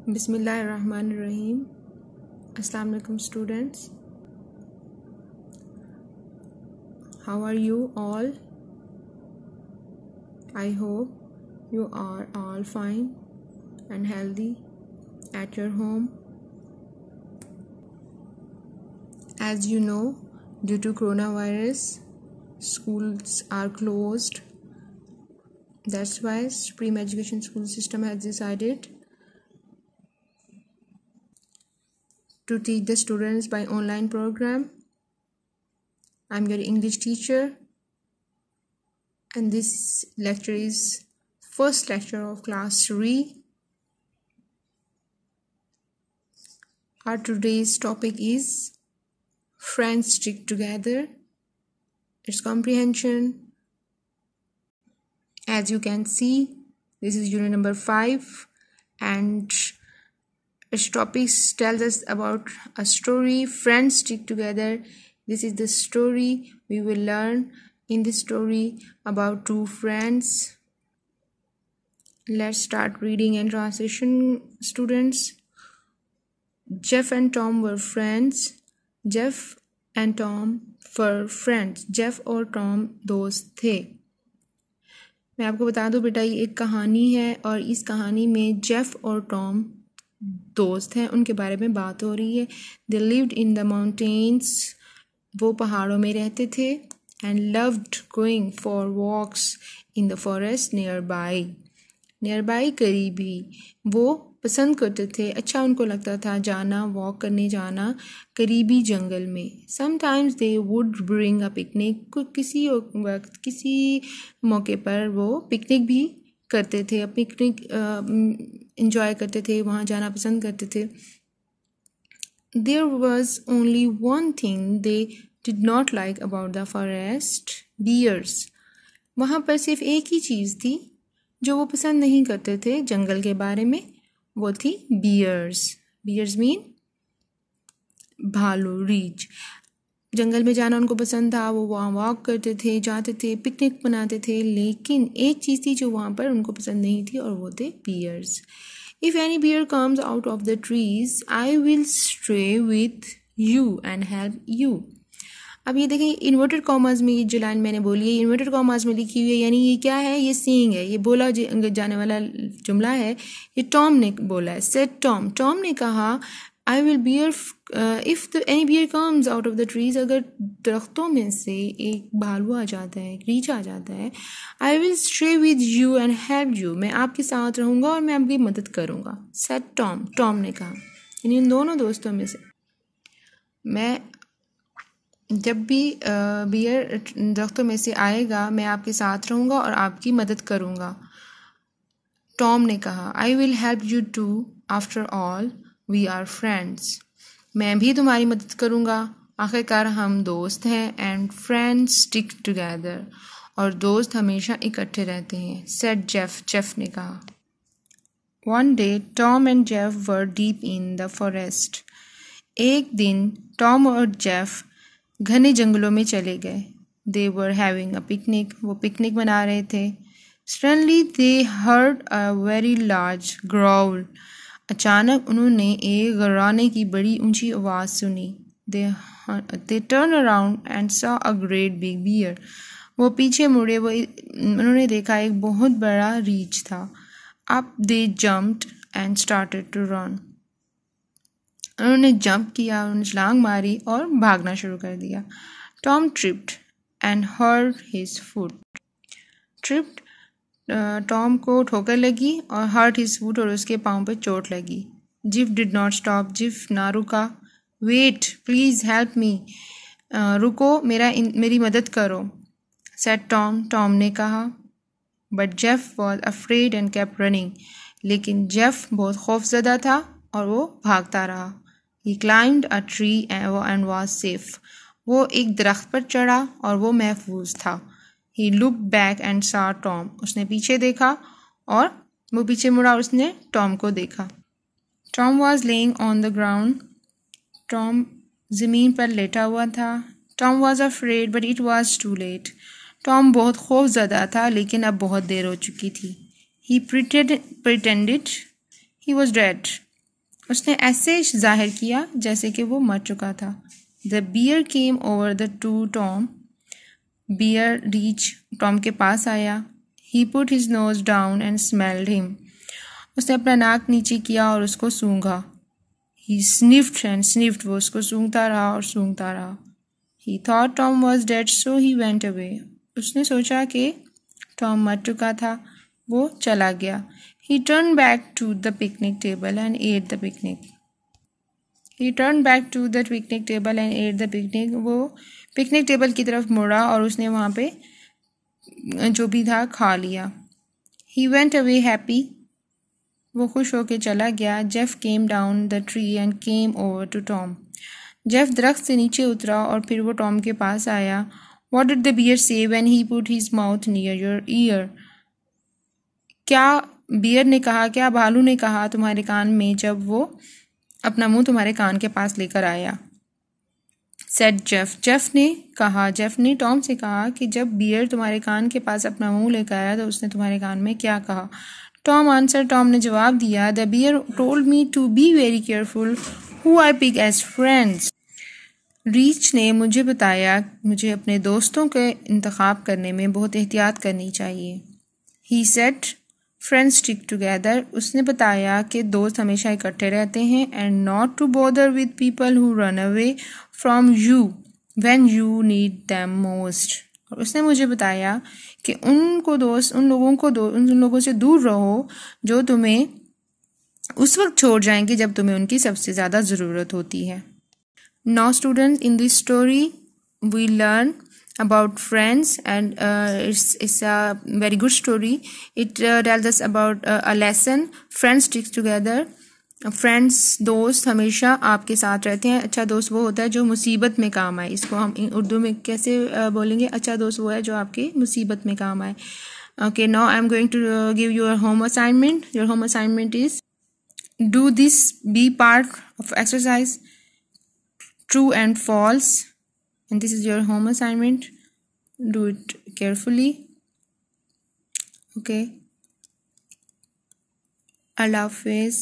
Bismillahirrahmanirrahim. Assalamu alaikum students. How are you all? I hope you are all fine and healthy at your home. As you know, due to coronavirus, schools are closed. That's why Supreme Education School System has decided to teach the students by online program. I'm your English teacher, and this lecture is first lecture of class 3. Our today's topic is Friends Stick Together, its comprehension. As you can see, this is unit number 5, and its topic tells us about a story, Friends Stick Together. This is the story we will learn in this story about two friends. Let's start reading and translation, students. Jeff and Tom were friends. Jeff and Tom were friends. Jeff और Tom दोस्त थे. मैं आपको बता दूं बेटा, ये एक कहानी है और इस कहानी में जेफ और टॉम दोस्त हैं, उनके बारे में बात हो रही है. They lived in the mountains. वो पहाड़ों में रहते थे. And loved going for walks in the forest nearby. Nearby करीबी. वो पसंद करते थे, अच्छा उनको लगता था जाना, वॉक करने जाना करीबी जंगल में. Sometimes they would bring a picnic. किसी वक्त किसी मौके पर वो पिकनिक भी करते थे, पिकनिक इंजॉय करते थे, वहाँ जाना पसंद करते थे. There was only one thing they did not like about the forest, bears. वहाँ पर सिर्फ एक ही चीज़ थी जो वो पसंद नहीं करते थे जंगल के बारे में, वो थी bears. Bears mean भालू, रीछ. जंगल में जाना उनको पसंद था, वो वहाँ वॉक करते थे, जाते थे, पिकनिक मनाते थे, लेकिन एक चीज़ थी जो वहाँ पर उनको पसंद नहीं थी और वो थे bears. If any bear comes out of the trees, I will stay with you and help you. अब ये देखें, इन्वर्टेड कॉमास में ये जो लाइन मैंने बोली है इन्वर्टेड कॉमास में लिखी हुई है, यानी ये क्या है, ये सीइंग है, ये बोला जाने वाला जुमला है. ये टॉम ने बोला है. Said Tom. टॉम ने कहा I will bear if any bear comes out of the trees. अगर दरख्तों में से एक भालू आ जाता है, एक रीछ आ जाता है, I will stay with you and help you. मैं आपके साथ रहूँगा और मैं आपकी मदद करूँगा. Said Tom. टॉम ने कहा, यानी इन दोनों दोस्तों में से मैं जब भी बियर दरख्तों में से आएगा मैं आपके साथ रहूँगा और आपकी मदद करूँगा. टॉम ने कहा I will help you too, after all we are friends. मैं भी तुम्हारी मदद करूँगा, आखिरकार हम दोस्त हैं. एंड फ्रेंड्स स्टिक टुगेदर, और दोस्त हमेशा इकट्ठे रहते हैं. Said Jeff. जेफ ने कहा. One day Tom and Jeff were deep in the forest. एक दिन टॉम और जेफ घने जंगलों में चले गए. They were having a picnic. वो पिकनिक मना रहे थे. Suddenly they heard a very large growl. अचानक उन्होंने एक गर्राने की बड़ी ऊंची आवाज़ सुनी. They turn around and saw a great big bear. वो पीछे मुड़े, उन्होंने देखा एक बहुत बड़ा रीछ था. Up they jumped and started to run. उन्होंने जंप किया, उन्होंने छलांग मारी और भागना शुरू कर दिया. Tom tripped and hurt his foot. Tripped, Tom को ठोकर लगी, और हर्ट हिज फुट, और उसके पाँव पे चोट लगी. Jeff did not stop. Jeff ना रुका. Wait please help me. रुको, मेरी मदद करो. Said Tom. टॉम ने कहा. But Jeff was afraid and kept running. लेकिन जेफ बहुत खौफजदा था और वो भागता रहा. He climbed a tree and was safe. वो एक दरख्त पर चढ़ा और वो महफूज था. He looked back and saw Tom. उसने पीछे देखा और वो पीछे मुड़ा, उसने टॉम को देखा. Tom was laying on the ground. Tom ज़मीन पर लेटा हुआ था. Tom was afraid but it was too late. Tom बहुत खौफज़दा था लेकिन अब बहुत देर हो चुकी थी. He pretended he was dead. उसने ऐसे जाहिर किया जैसे कि वो मर चुका था. The bear came over the to Tom. Bear reach Tom के पास आया. He put his nose down and smelled him. उसने अपना नाक नीचे किया और उसको सूंघा. He sniffed and sniffed. वो उसको सूंघता रहा और सूंघता रहा. He thought Tom was dead so he went away. उसने सोचा कि टॉम मर चुका था, वो चला गया. He turned back to the picnic table and ate the picnic. He turned back to the picnic table and ate the picnic. वो पिकनिक टेबल की तरफ मुड़ा और उसने वहाँ पे जो भी था खा लिया. He went away happy. वो खुश होके चला गया. Jeff came down the tree and came over to Tom. Jeff दरख्त से नीचे उतरा और फिर वो टॉम के पास आया. What did the bear say when he put his mouth near your ear? क्या बियर ने कहा, क्या भालू ने कहा तुम्हारे कान में जब वो अपना मुंह तुम्हारे कान के पास लेकर आया. Said Jeff. जेफ ने कहा, जेफ ने टॉम से कहा कि जब बियर तुम्हारे कान के पास अपना मुंह लेकर आया तो उसने तुम्हारे कान में क्या कहा. Tom answer. टॉम ने जवाब दिया, the bear told me to be very careful who I pick as friends. रीच ने मुझे बताया मुझे अपने दोस्तों के इंतखाब करने में बहुत एहतियात करनी चाहिए. He said friends stick together. उसने बताया कि दोस्त हमेशा इकट्ठे रहते हैं. And not to bother with people who run away from you when you need them most. और उसने मुझे बताया कि उन लोगों से दूर रहो जो तुम्हें उस वक्त छोड़ जाएंगे जब तुम्हें उनकी सबसे ज़्यादा ज़रूरत होती है. Now students, in this story we learn about friends and it's a very good story. It tells us about a lesson. Friends stick together. Friends, दोस्त हमेशा आपके साथ रहते हैं. अच्छा दोस्त वो होता है जो मुसीबत में काम आए. इसको हम उर्दू में कैसे बोलेंगे? अच्छा दोस्त वो है जो आपके मुसीबत में काम आए. Okay, now I'm going to give you a home assignment. Your home assignment is do this, be part of exercise. True and false, and this is your home assignment. Do it carefully. Okay, Allah Hafiz.